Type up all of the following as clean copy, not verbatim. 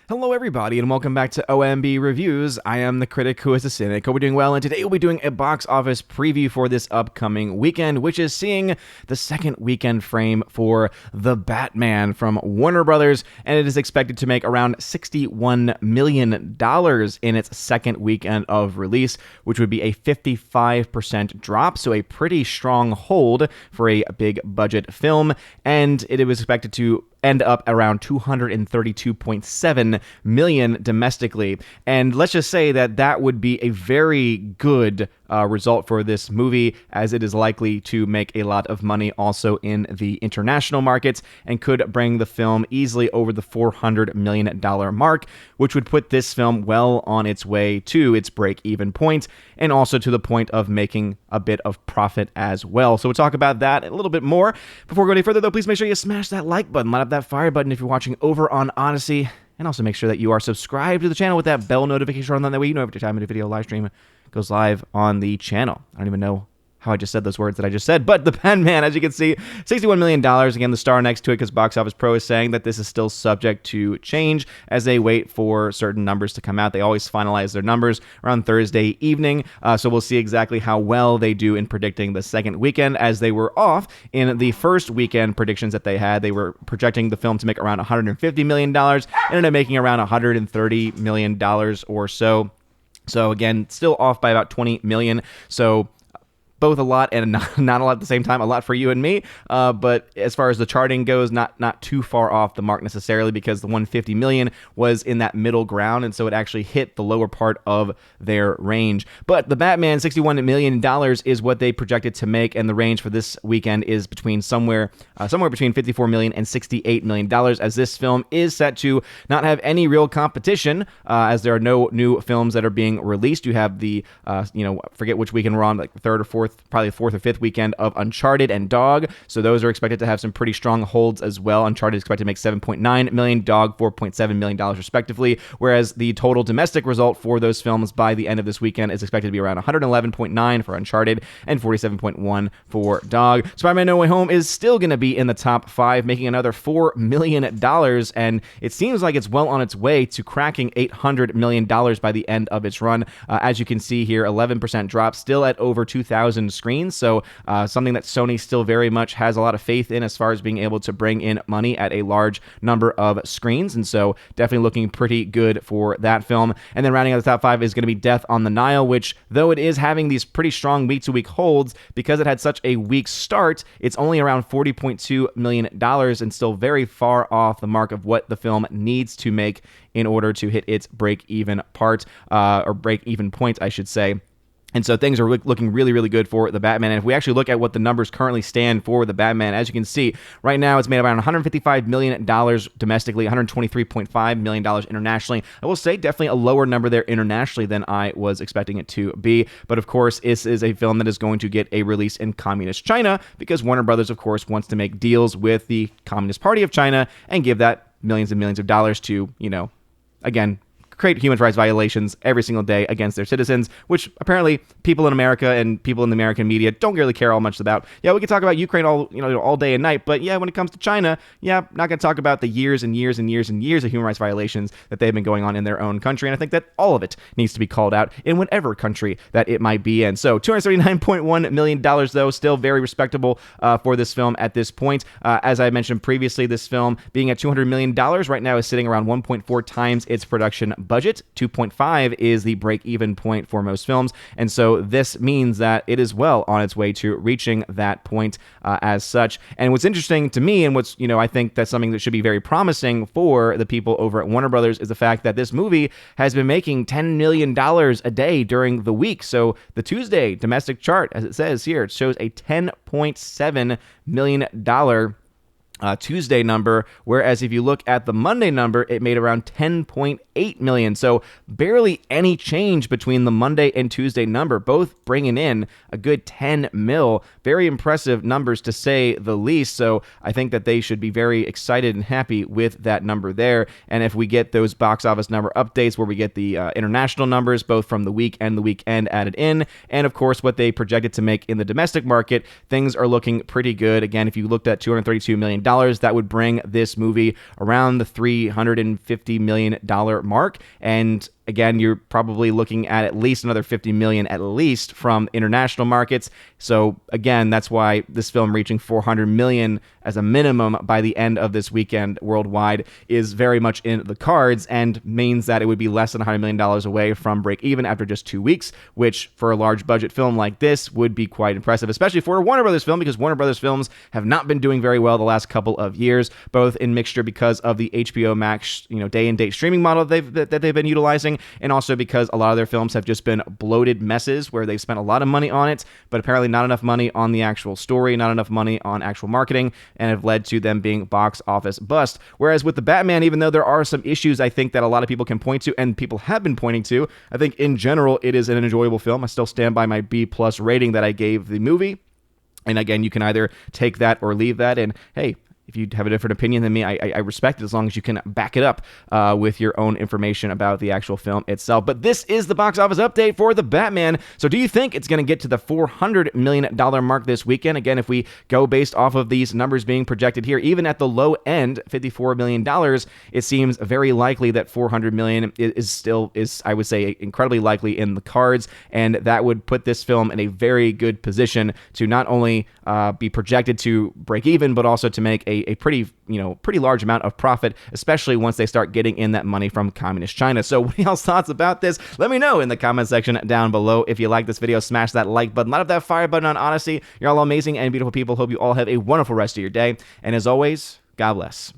Hello everybody and welcome back to OMB Reviews. I am the critic who is a cynic. Hope we're doing well, and today we'll be doing a box office preview for this upcoming weekend, which is seeing the second weekend frame for The Batman from Warner Brothers, and it is expected to make around $61 million in its second weekend of release, which would be a 55% drop, so a pretty strong hold for a big budget film, and it was expected to end up around 232.7 million domestically. And let's just say that that would be a very good result for this movie, as it is likely to make a lot of money also in the international markets and could bring the film easily over the $400 million mark, which would put this film well on its way to its break-even point and also to the point of making a bit of profit as well. So we'll talk about that a little bit more. Before we go any further, though, please make sure you smash that like button, light up that fire button if you're watching over on Odyssey, and also make sure that you are subscribed to the channel with that bell notification on. That way you know every time a video live stream goes live on the channel. I don't even know how I just said those words that I just said, but The Batman, as you can see, $61 million. Again, the star next to it, because Box Office Pro is saying that this is still subject to change as they wait for certain numbers to come out. They always finalize their numbers around Thursday evening, so we'll see exactly how well they do in predicting the second weekend, as they were off in the first weekend predictions that they had. They were projecting the film to make around $150 million, ended up making around $130 million or so. So again, still off by about 20 million. So both a lot and not a lot at the same time, a lot for you and me. But as far as the charting goes, not too far off the mark necessarily, because the 150 million was in that middle ground, and so it actually hit the lower part of their range. But The Batman, $61 million is what they projected to make, and the range for this weekend is between somewhere between $54 million and $68 million, as this film is set to not have any real competition, as there are no new films that are being released. You have the, forget which weekend we're on, like the third or fourth, probably the fourth or fifth weekend of Uncharted and Dog. So those are expected to have some pretty strong holds as well. Uncharted is expected to make $7.9 million, Dog $4.7 million respectively, whereas the total domestic result for those films by the end of this weekend is expected to be around 111.9 for Uncharted and 47.1 for Dog. Spider-Man No Way Home is still going to be in the top 5, making another $4 million, and it seems like it's well on its way to cracking $800 million by the end of its run. As you can see here, 11% drop, still at over 2,000 screens, so something that Sony still very much has a lot of faith in as far as being able to bring in money at a large number of screens, and so definitely looking pretty good for that film. And then rounding out the top 5 is going to be Death on the Nile, which, though it is having these pretty strong week-to-week holds, because it had such a weak start, it's only around $40.2 million and still very far off the mark of what the film needs to make in order to hit its break-even point, I should say. And so things are looking really, really good for The Batman. And if we actually look at what the numbers currently stand for The Batman, as you can see, right now it's made around $155 million domestically, $123.5 million internationally. I will say definitely a lower number there internationally than I was expecting it to be. But of course, this is a film that is going to get a release in Communist China, because Warner Brothers, of course, wants to make deals with the Communist Party of China and give that millions and millions of dollars to, again, create human rights violations every single day against their citizens, which apparently people in America and people in the American media don't really care all much about. Yeah, we can talk about Ukraine all day and night, but yeah, when it comes to China, yeah, not going to talk about the years and years and years and years of human rights violations that they've been going on in their own country. And I think that all of it needs to be called out in whatever country that it might be in. So $239.1 million, though, still very respectable for this film at this point. As I mentioned previously, this film being at $200 million right now is sitting around 1.4 times its production budget. 2.5 is the break-even point for most films, and so this means that it is well on its way to reaching that point as such. And what's interesting to me, and what's, I think that's something that should be very promising for the people over at Warner Brothers, is the fact that this movie has been making $10 million a day during the week. So the Tuesday domestic chart, as it says here, it shows a $10.7 million Tuesday number, whereas if you look at the Monday number, it made around 10.8 million. So barely any change between the Monday and Tuesday number, both bringing in a good 10 mil. Very impressive numbers, to say the least. So I think that they should be very excited and happy with that number there. And if we get those box office number updates where we get the international numbers, both from the week and the weekend added in, and of course what they projected to make in the domestic market, things are looking pretty good. Again, if you looked at $232 million That would bring this movie around the $350 million mark. And again, you're probably looking at least another $50 million at least from international markets. So again, that's why this film reaching $400 million as a minimum by the end of this weekend worldwide is very much in the cards, and means that it would be less than $100 million away from break even after just 2 weeks, which for a large budget film like this would be quite impressive, especially for a Warner Brothers film, because Warner Brothers films have not been doing very well the last couple of years, both in mixture because of the HBO Max, day and date streaming model that they've been utilizing, and also because a lot of their films have just been bloated messes where they've spent a lot of money on it, but apparently not enough money on the actual story, not enough money on actual marketing, and have led to them being box office bust. Whereas with the Batman, even though there are some issues I think that a lot of people can point to, and people have been pointing to, I think in general it is an enjoyable film. I still stand by my B+ rating that I gave the movie. And again, you can either take that or leave that. And hey, if you have a different opinion than me, I respect it as long as you can back it up with your own information about the actual film itself. But this is the box office update for The Batman. So do you think it's going to get to the $400 million mark this weekend? Again, if we go based off of these numbers being projected here, even at the low end, $54 million, it seems very likely that $400 million is, I would say, incredibly likely in the cards. And that would put this film in a very good position to not only be projected to break even, but also to make a pretty large amount of profit, especially once they start getting in that money from communist China. So what are y'all's thoughts about this? Let me know in the comment section down below. If you like this video, smash that like button, light up that fire button on Odyssey. You're all amazing and beautiful people. Hope you all have a wonderful rest of your day. And as always, God bless.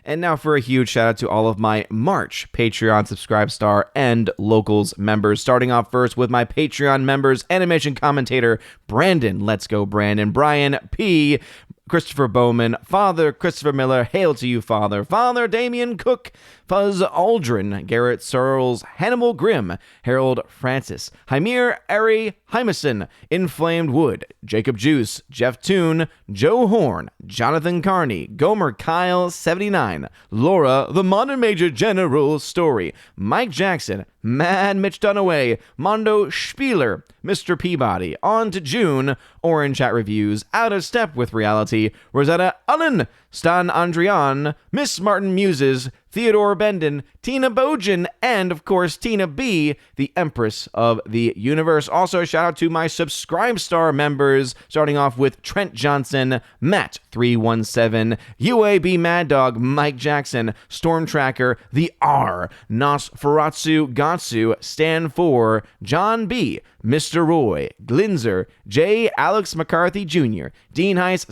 And now for a huge shout out to all of my March Patreon Subscribestar and Locals members. Starting off first with my Patreon members, animation commentator Brandon, let's go Brandon, Brian P., Christopher Bowman, Father Christopher Miller, hail to you, Father, Father Damian Cook, Fuzz Aldrin, Garrett Searles, Hannibal Grimm, Harold Francis, Hymir Ari Hymason, Inflamed Wood, Jacob Juice, Jeff Toon, Joe Horn, Jonathan Carney, Gomer Kyle 79, Laura, The Modern Major General Story, Mike Jackson, Mad Mitch Dunaway, Mondo Spieler, Mr. Peabody, On to June, Orange Chat Reviews, Out of Step with Reality, Rosetta Allen, Stan Andrian, Miss Martin Muses, Theodore Bendon, Tina Bojan, and of course Tina B, the Empress of the Universe. Also, shout out to my Subscribestar members, starting off with Trent Johnson, Matt 317, UAB Mad Dog, Mike Jackson, Storm Tracker, The R, Nosferatu Gatsu, Stan 4, John B, Mr. Roy, Glinzer, J. Alex McCarthy Jr., Dean Heiss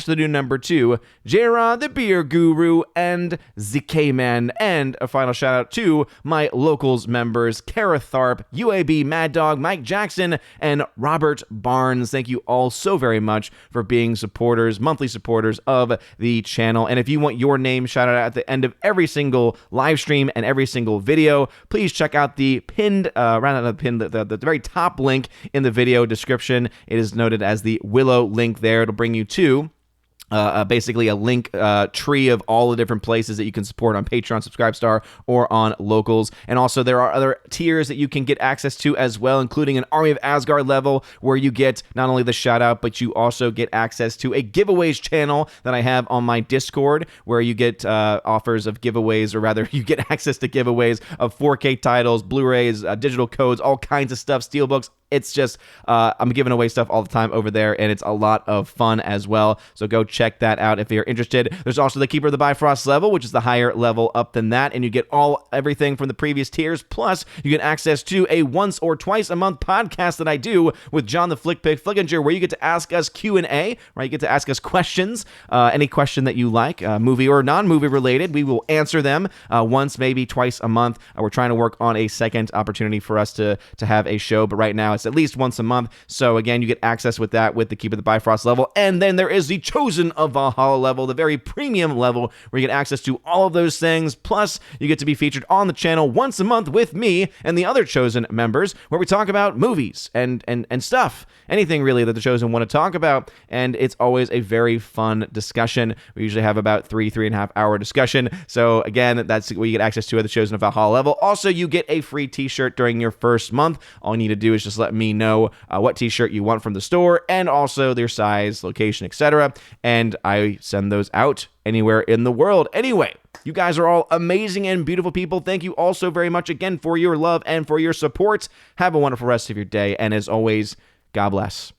/ the new number 2, J-Rod the Beer Guru, and ZK-Man. And a final shout out to my Locals members, Kara Tharp, UAB Mad Dog, Mike Jackson, and Robert Barnes. Thank you all so very much for being supporters, monthly supporters of the channel. And if you want your name shouted out at the end of every single live stream and every single video, please check out the pinned, the very top link in the video description. It is noted as the Willow link there. It'll bring you to basically a link tree of all the different places that you can support on Patreon, Subscribestar, or on Locals. And also there are other tiers that you can get access to as well, including an Army of Asgard level where you get not only the shout out, but you also get access to a giveaways channel that I have on my Discord, where you get offers of giveaways, or rather you get access to giveaways of 4K titles, Blu-rays, digital codes, all kinds of stuff, steelbooks. It's just, I'm giving away stuff all the time over there, and it's a lot of fun as well. So go check that out if you're interested. There's also the Keeper of the Bifrost level, which is the higher level up than that, and you get everything from the previous tiers. Plus, you get access to a once or twice a month podcast that I do with John the Flick Pick Flickinger, where you get to ask us Q&A, right? You get to ask us questions, any question that you like, movie or non-movie related. We will answer them once, maybe twice a month. We're trying to work on a second opportunity for us to have a show, but right now it's at least once a month. So again, you get access with that with the Keep of the Bifrost level. And then there is the Chosen of Valhalla level, the very premium level, where you get access to all of those things. Plus, you get to be featured on the channel once a month with me and the other Chosen members, where we talk about movies and stuff. Anything really that the Chosen want to talk about. And it's always a very fun discussion. We usually have about 3.5 hour discussion. So again, that's what you get access to at the Chosen of Valhalla level. Also, you get a free t-shirt during your first month. All you need to do is just let me know what t-shirt you want from the store and also their size, location, etc. And I send those out anywhere in the world. Anyway, you guys are all amazing and beautiful people. Thank you all so very much again for your love and for your support. Have a wonderful rest of your day. And as always, God bless.